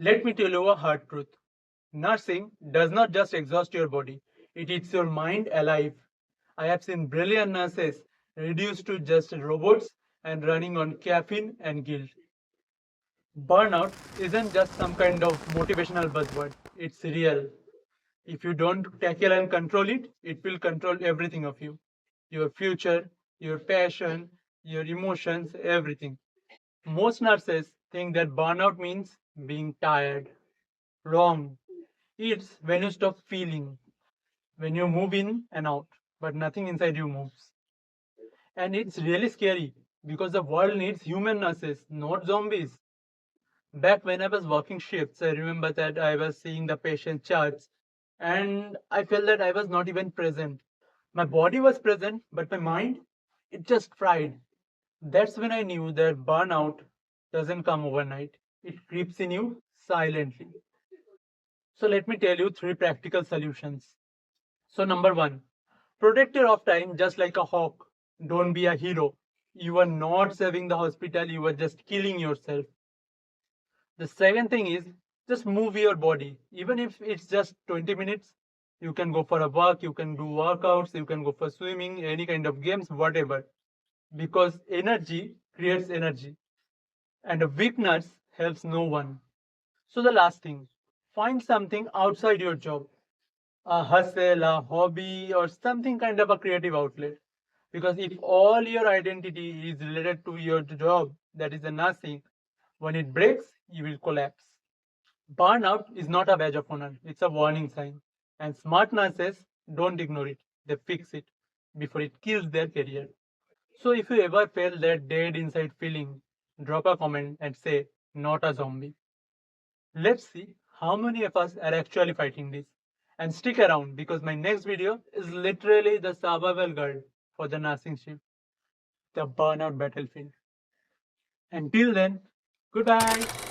Let me tell you a hard truth. Nursing does not just exhaust your body, it eats your mind alive. I have seen brilliant nurses reduced to just robots and running on caffeine and guilt. Burnout isn't just some kind of motivational buzzword, it's real. If you don't tackle and control it, it will control everything of you, your future, your passion, your emotions, everything. Most nurses think that burnout means being tired. Wrong. It's when you stop feeling, when you move in and out, but nothing inside you moves. And it's really scary because the world needs human nurses, not zombies. Back when I was working shifts, I remember that I was seeing the patient charts and I felt that I was not even present. My body was present, but my mind, it just fried. That's when I knew that burnout doesn't come overnight. It creeps in you silently. So let me tell you three practical solutions. So number one, protect your off time just like a hawk. Don't be a hero. You are not saving the hospital, you are just killing yourself. The second thing is just move your body. Even if it's just 20 minutes, you can go for a walk, you can do workouts, you can go for swimming, any kind of games, whatever. Because energy creates energy, and a weak nurse helps no one. So, the last thing, find something outside your job, a hustle, a hobby, or something kind of a creative outlet. Because if all your identity is related to your job, that is the nursing, when it breaks, you will collapse. Burnout is not a badge of honor, it's a warning sign. And smart nurses don't ignore it, they fix it before it kills their career. So if you ever felt that dead inside feeling, drop a comment and say, not a zombie. Let's see how many of us are actually fighting this. And stick around because my next video is literally the survival guide for the nursing shift, the burnout battlefield. Until then, goodbye.